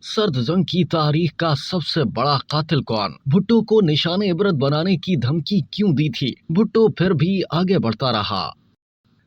सर्द जंग की तारीख का सबसे बड़ा कातिल कौन? भुट्टो को निशाने इबरत बनाने की धमकी क्यों दी थी? भुट्टो फिर भी आगे बढ़ता रहा।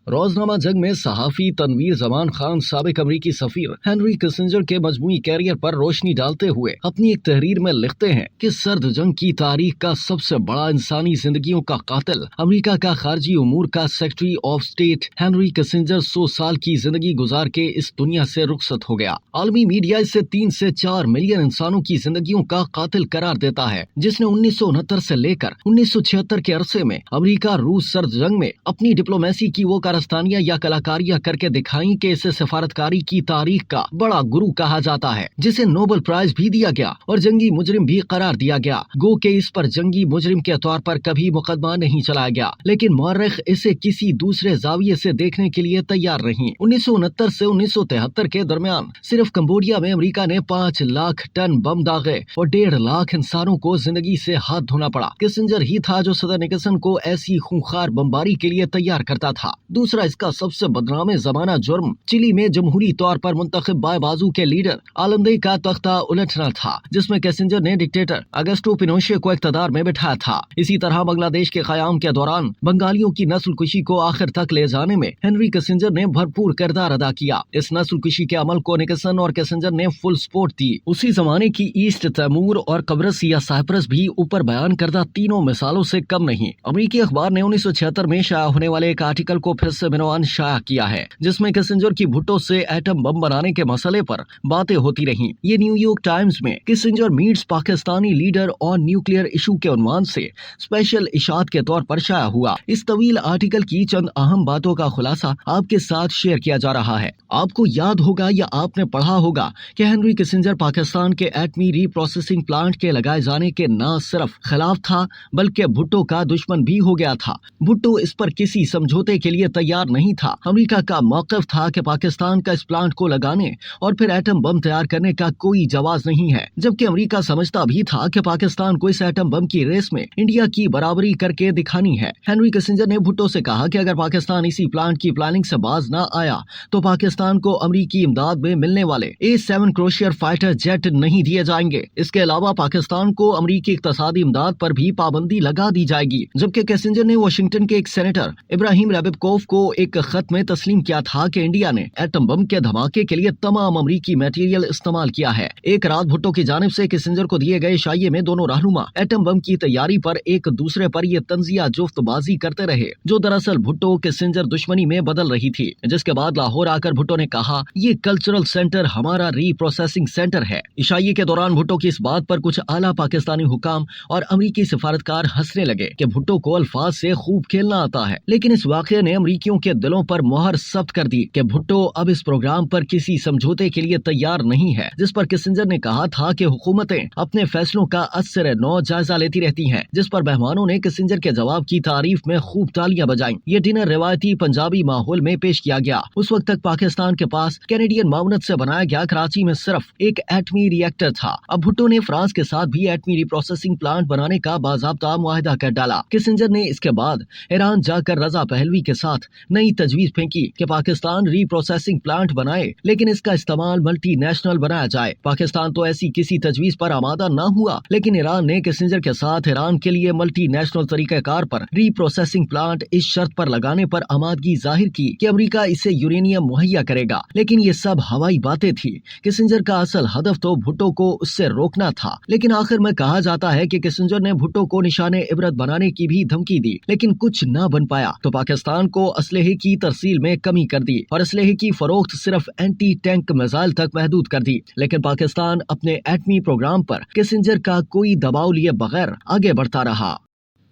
रोजनामा जंग में सहाफी तनवीर जमान खान साबिक अमरीकी सफीर हेनरी किसिंजर के मजमूई कैरियर पर रोशनी डालते हुए अपनी एक तहरीर में लिखते हैं कि सर्द जंग की तारीख का सबसे बड़ा इंसानी जिंदगियों का कातिल अमरीका का खारजी उमूर का secretary of state Henry Kissinger 100 साल की जिंदगी गुजार के इस दुनिया से रुखसत हो गया। आलमी मीडिया इसे 3 से 4 मिलियन इंसानों की जिंदगियों का कातिल करार देता है, जिसने 1969 से लेकर 1976 के अरसे में अमरीका रूस सर्द जंग में अपनी डिप्लोमेसी की वो कारस्तानियां या कलाकारियां करके दिखाई कि इसे सफारतकारी की तारीख का बड़ा गुरु कहा जाता है, जिसे नोबेल प्राइज भी दिया गया और जंगी मुजरिम भी करार दिया गया। गो के इस पर जंगी मुजरिम के तौर पर कभी मुकदमा नहीं चलाया गया, लेकिन मौरख इसे किसी दूसरे जाविये से देखने के लिए तैयार नहीं। 1969 से 1973 के दरमियान सिर्फ कंबोडिया में अमेरिका ने 5 लाख टन बम दागे और 1.5 लाख इंसानों को जिंदगी से हाथ धोना पड़ा। किसिंजर ही था जो सदर निक्सन को ऐसी खूंखार बमबारी के लिए तैयार करता था। दूसरा इसका सबसे बदनाम जमाना जुर्म चिली में जमहूरी तौर पर मुंतखब बाएं बाजू के लीडर आलमदे का तख्ता उलटना था, जिसमें किसिंजर ने डिक्टेटर अगस्टो पिनोशे को इख्तियार में बिठाया था। इसी तरह बांग्लादेश के क़याम के दौरान बंगालियों की नस्लकुशी को आखिर तक ले जाने में हेनरी किसिंजर ने भरपूर किरदार अदा किया। इस नस्लकुशी के अमल को निक्सन और किसिंजर ने फुल सपोर्ट दी। उसी जमाने की ईस्ट तैमूर और कब्रस या साइप्रस भी ऊपर बयान करदा तीनों मिसालों से कम नहीं। अमरीकी अखबार ने 1976 में शाया होने वाले एक आर्टिकल को फिर से बिनवान शाया किया है, जिसमें किसिंजर की भुट्टो से एटम बम बनाने के मसले पर बातें होती रहीं। ये न्यूयॉर्क टाइम्स में Kissinger meets Pakistani leader on nuclear issue के उन्वान से स्पेशल इशात के तौर पर शाया हुआ। इस तवील आर्टिकल की चंद अहम बातों का खुलासा आपके साथ शेयर किया जा रहा है। आपको याद होगा या आपने पढ़ा होगा कि हेनरी किसिंजर पाकिस्तान के एटमी रीप्रोसेसिंग प्लांट के लगाए जाने के न सिर्फ खिलाफ था, बल्कि भुट्टो का दुश्मन भी हो गया था। भुट्टो इस पर किसी समझौते के लिए तैयार नहीं था। अमेरिका का मौक़िफ़ था कि पाकिस्तान का इस प्लांट को लगाने और फिर एटम बम तैयार करने का कोई जवाज नहीं है, जबकि अमेरिका समझता भी था कि पाकिस्तान को इस एटम बम की रेस में इंडिया की बराबरी करके दिखानी है। हेनरी किसिंजर ने भुट्टो से कहा कि अगर पाकिस्तान इसी प्लांट की प्लानिंग से बाज न आया तो पाकिस्तान को अमेरिकी इमदाद में मिलने वाले A7 क्रोशियर फाइटर जेट नहीं दिए जाएंगे। इसके अलावा पाकिस्तान को अमेरिकी इक्तसादी इमदाद पर भी पाबंदी लगा दी जाएगी। जबकि किसिंजर ने वाशिंगटन के एक सेनेटर इब्राहिम रैबिबकोव को एक खत में तस्लीम किया था कि इंडिया ने एटम बम के धमाके के लिए तमाम अमरीकी मटेरियल इस्तेमाल किया है। एक रात भुट्टो की जानिब से किसिंजर को दिए गए शाये में दोनों रहनुमा एटम बम की तैयारी पर एक दूसरे पर ये तंजिया जुफ्तबाजी करते रहे, जो दरअसल भुट्टो किसिंजर दुश्मनी में बदल रही थी। जिसके बाद लाहौर आकर भुट्टो ने कहा, ये कल्चरल सेंटर हमारा रीप्रोसेसिंग सेंटर है। इशाये के दौरान भुट्टो की इस बात पर कुछ आला पाकिस्तानी हुकाम और अमरीकी सिफारतकार हंसने लगे कि भुट्टो को अल्फाज से खूब खेलना आता है, लेकिन इस वाक़े ने अमरीकियों के दिलों पर मोहर सख्त कर दी कि भुट्टो अब इस प्रोग्राम पर किसी समझौते के लिए तैयार नहीं है। जिस पर किसिंजर ने कहा था कि हुकूमतें अपने फैसलों का असर नौ जायजा लेती रहती हैं, जिस पर मेहमानों ने किसिंजर के जवाब की तारीफ में खूब तालियां बजाईं। ये डिनर रिवायती पंजाबी माहौल में पेश किया गया। उस वक्त तक पाकिस्तान के पास कैनेडियन मामनत से बनाया गया कराची में सिर्फ एक एटमी रिएक्टर था। अब भुट्टो ने फ्रांस के साथ भी एटमी रिप्रोसेसिंग प्लांट बनाने का बाज़ाब्ता मुआहदा कर डाला। किसिंजर ने इसके बाद ईरान जाकर रजा पहलवी के साथ नई तजवीज फेंकी कि पाकिस्तान रीप्रोसेसिंग प्लांट बनाए, लेकिन इसका इस्तेमाल मल्टी नेशनल बनाया जाए। पाकिस्तान तो ऐसी किसी तजवीज पर आमादा न हुआ, लेकिन ईरान ने किसिंजर के साथ ईरान के लिए मल्टी नेशनल तरीक़ाकार पर रीप्रोसेसिंग प्लांट इस शर्त पर लगाने पर आमादगी जाहिर की कि अमेरिका इसे यूरेनियम मुहैया करेगा। लेकिन ये सब हवाई बातें थी। किसिंजर का असल हदफ तो भुट्टो को उससे रोकना था। लेकिन आखिर में कहा जाता है कि किसिंजर ने भुट्टो को निशाने इबरत बनाने की भी धमकी दी, लेकिन कुछ न बन पाया तो पाकिस्तान को असलहे की तरसील में कमी कर दी और असलहे की फरोख्त सिर्फ एंटी टैंक मिसाइल तक महदूद कर दी। लेकिन पाकिस्तान अपने एटमी प्रोग्राम पर किसिंजर का कोई दबाव लिए बगैर आगे बढ़ता रहा।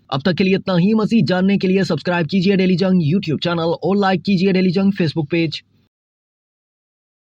अब तक के लिए इतना ही। मजीद जानने के लिए सब्सक्राइब कीजिए डेली जंग यूट्यूब चैनल और लाइक कीजिए डेली जंग फेसबुक पेज।